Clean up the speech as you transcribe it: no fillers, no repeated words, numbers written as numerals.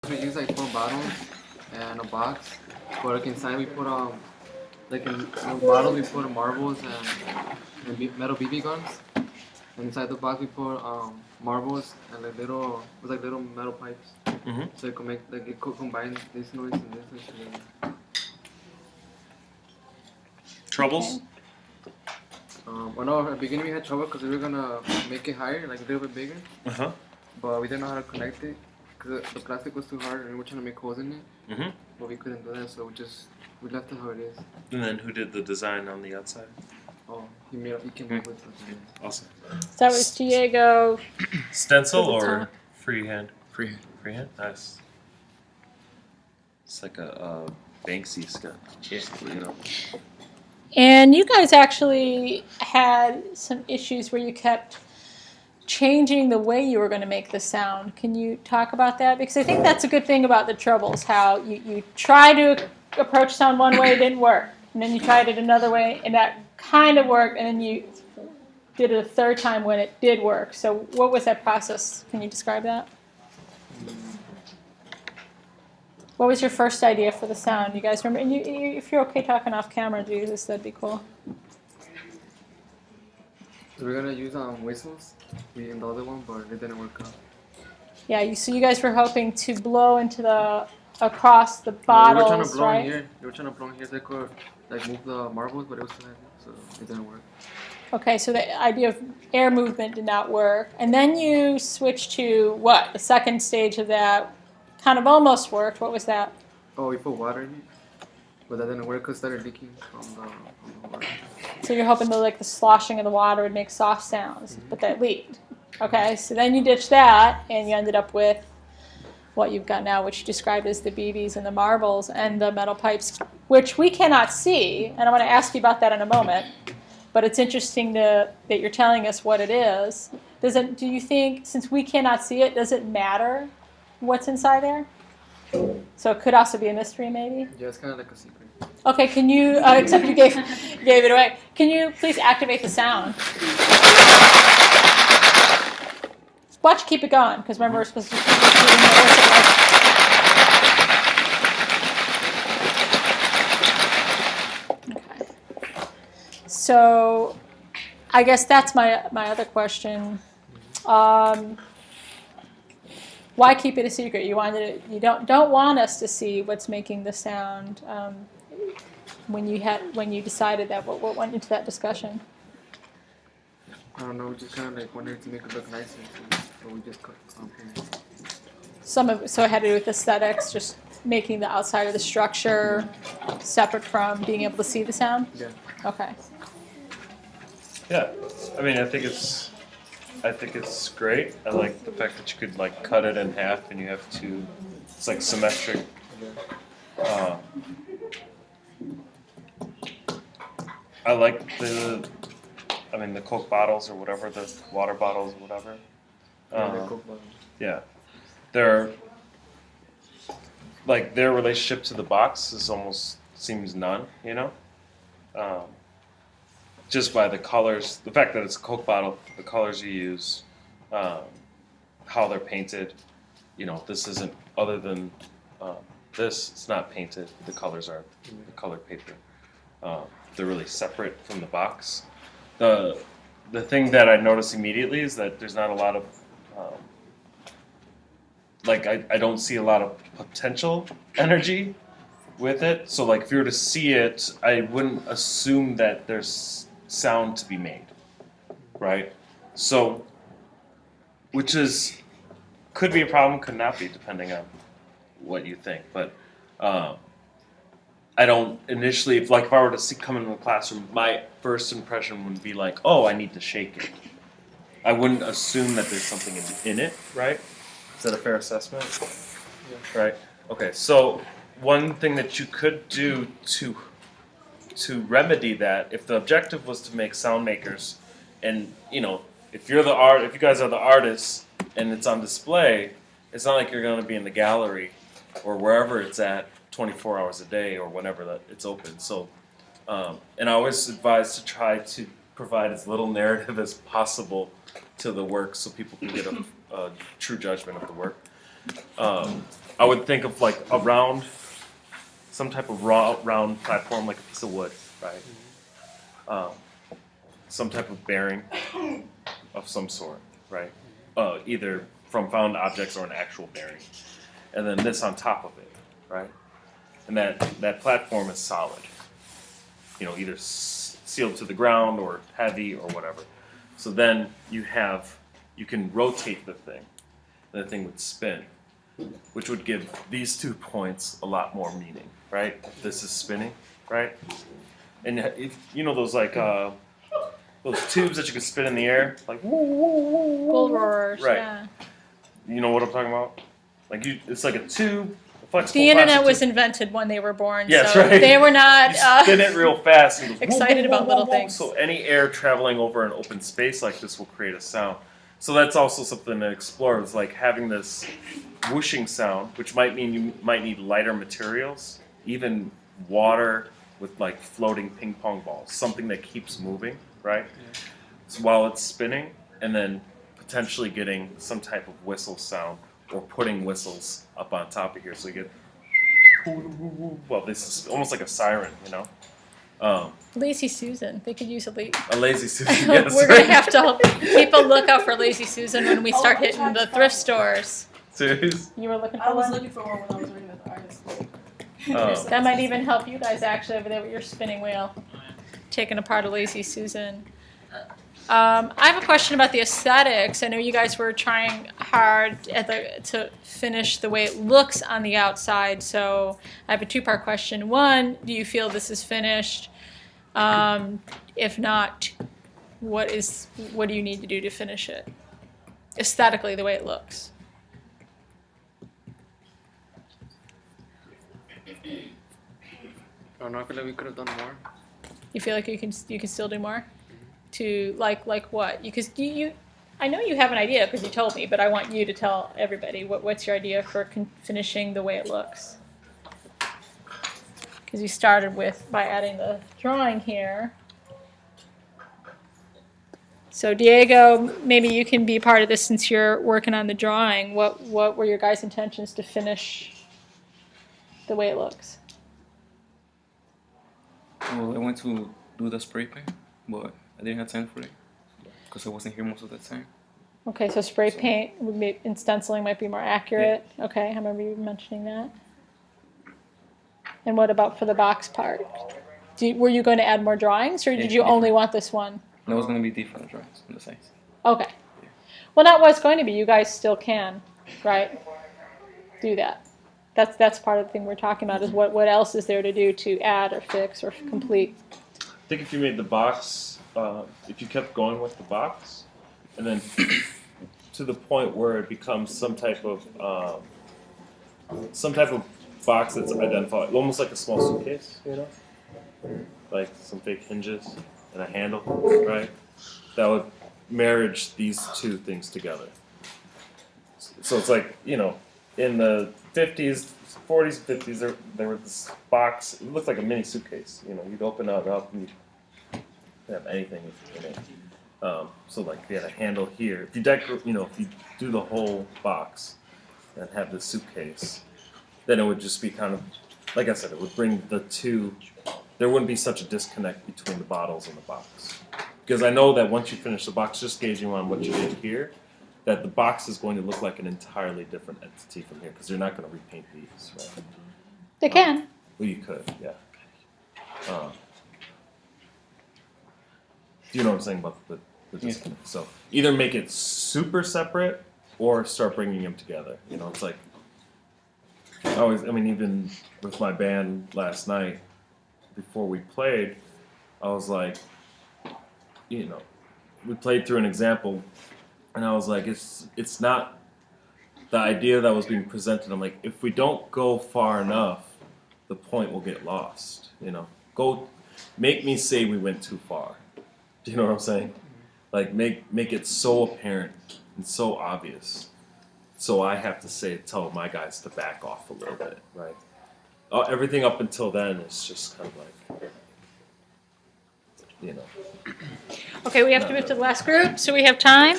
We use like 4 bottles and a box, but like inside we put like in the bottle we put marbles and metal BB guns. And inside the box we put marbles and like little metal pipes. Mm-hmm. So it could make like it could combine this noise and this noise together. Troubles? Well, no, at the beginning we had trouble because we were gonna make it higher, like a little bit bigger, Uh-huh. but we didn't know how to connect it because the plastic was too hard and we were trying to make holes in it, Mm-hmm. but we couldn't do that, so we left it how it is. And then who did the design on the outside? Oh, he came up with something. Awesome. So that was Diego. Stencil To the or top. freehand? Freehand. Freehand? Nice. It's like a Banksy sketch. Yeah. You know. And you guys actually had some issues where you kept changing the way you were going to make the sound. Can you talk about that? Because I think that's a good thing about the Troubles, how you try to approach sound one way, it didn't work. And then you tried it another way, and that kind of worked, and then you did it a third time when it did work. So what was that process? Can you describe that? What was your first idea for the sound? You guys remember? And if you're okay talking off camera, Jesus, that'd be cool. So we're gonna use whistles. We in the other one, but it didn't work out. Yeah, so you guys were hoping to blow into across the bottles, we were trying to blow right? in here. We were trying to blow in here so they could like move the marbles, but it was too heavy, so it didn't work. Okay, so the idea of air movement did not work. And then you switched to what? The second stage of that kind of almost worked. What was that? Oh, we put water in it, but that didn't work because it started leaking from the water. So you're hoping that like the sloshing of the water would make soft sounds, but that leaked. Okay, so then you ditched that, and you ended up with what you've got now, which you described as the BBs and the marbles and the metal pipes, which we cannot see. And I want to ask you about that in a moment. But it's interesting that you're telling us what it is. Do you think, since we cannot see it, does it matter what's inside there? So it could also be a mystery, maybe? Yeah, it's kind of like a secret. Okay, can you, except you gave it away, can you please activate the sound? Watch, keep it going, because remember we're supposed to keep it. Okay. So, I guess that's my other question. Why keep it a secret? You don't want us to see what's making the sound. When you decided that, what went into that discussion? I don't know, we just kind of like wanted to make it look nicer, so we just cut So it had to do with aesthetics, just making the outside of the structure separate from being able to see the sound? Yeah. Okay. Yeah. I mean, I think it's great. I like the fact that you could like cut it in half and you have two. It's like symmetric. Yeah. I like the Coke bottles or whatever, the water bottles or whatever. Yeah, they're like their relationship to the box is almost seems none, you know. Just by the colors, the fact that it's a Coke bottle, the colors you use, how they're painted. You know, this isn't other than this. It's not painted. The colors are the colored paper. They're really separate from the box. The thing that I notice immediately is that there's not a lot of I don't see a lot of potential energy with it. So like if you were to see it, I wouldn't assume that there's sound to be made, right? So, which could be a problem, could not be, depending on what you think. But I don't initially, if I were to come into the classroom, my first impression would be like, oh, I need to shake it. I wouldn't assume that there's something in it, right? Is that a fair assessment? Yeah. Right. Okay. So one thing that you could do to remedy that, if the objective was to make sound makers, and if you guys are the artists, and it's on display, it's not like you're going to be in the gallery or wherever it's at 24 hours a day or whenever that it's open. So, and I always advise to try to provide as little narrative as possible to the work so people can get a true judgment of the work. I would think of like a round, some type of round platform, like a piece of wood, right? Some type of bearing of some sort, right? Either from found objects or an actual bearing, and then this on top of it, right? And that platform is solid, either sealed to the ground or heavy or whatever. So then you can rotate the thing, and the thing would spin, which would give these 2 points a lot more meaning, right? If this is spinning, right? And if those like those tubes that you can spin in the air, like Bull roarers, right? yeah. You know what I'm talking about? Like it's like a tube. The internet was invented when they were born, yes, so right. they were not you spin it real fast. And it goes, excited about little things. So any air traveling over an open space like this will create a sound. So that's also something to explore. It's like having this whooshing sound, which might mean you might need lighter materials, even water with like floating ping pong balls, something that keeps moving, right? Yeah. So while it's spinning, and then potentially getting some type of whistle sound, or putting whistles up on top of here, so you get. Well, this is almost like a siren, Lazy Susan. They could use a lazy Susan. Yes, we're gonna have to keep a lookout for Lazy Susan when we start hitting the thrift stores. Serious? You were looking for I was one? looking for one when I was reading with the artist. That might even help you guys actually over there with your spinning wheel, taking apart a Lazy Susan. I have a question about the aesthetics. I know you guys were trying hard to finish the way it looks on the outside. So I have a 2-part question. One, do you feel this is finished? If not, what do you need to do to finish it? Aesthetically, the way it looks. I don't feel like we could have done more. You feel like you can still do more? To like what? Because you I know you have an idea because you told me, but I want you to tell everybody what's your idea for finishing the way it looks. Because you started by adding the drawing here. So Diego, maybe you can be part of this since you're working on the drawing. What were your guys' intentions to finish the way it looks? Well, I went to do the spray paint, but I didn't have time for it because I wasn't here most of the time. Okay, so spray paint and stenciling might be more accurate. Yeah. Okay, I remember you mentioning that. And what about for the box part? Were you going to add more drawings, or did you only want this one? That was going to be different drawings on the sides. Okay. Yeah. Well, not what it's going to be. You guys still can, right? Do that. That's part of the thing we're talking about is what else is there to do to add or fix or complete. I think if you made the box, if you kept going with the box, and then to the point where it becomes some type of box that's identified, almost like a small suitcase, like some fake hinges and a handle, right? That would marriage these two things together. So it's like, in the 50s, 40s, 50s, there was this box. It looked like a mini suitcase. You'd open it up and you'd have anything in it. So like if you had a handle here, if you if you do the whole box and have the suitcase, then it would just be kind of, like I said, it would bring the two. There wouldn't be such a disconnect between the bottles and the box, because I know that once you finish the box, just gauging on what you did here, that the box is going to look like an entirely different entity from here, because you're not going to repaint these, right? They can. Well, you could, yeah. Do you know what I'm saying about the disconnect? Yeah. So either make it super separate or start bringing them together. It's like, even with my band last night, before we played, I was like, we played through an example, and I was like, it's not the idea that was being presented. I'm like, if we don't go far enough, the point will get lost. Go, make me say we went too far. Do you know what I'm saying? Like, make it so apparent and so obvious. So I have to tell my guys to back off a little bit, right? Everything up until then is just kind of like, Okay, we have to move to the last group, so we have time.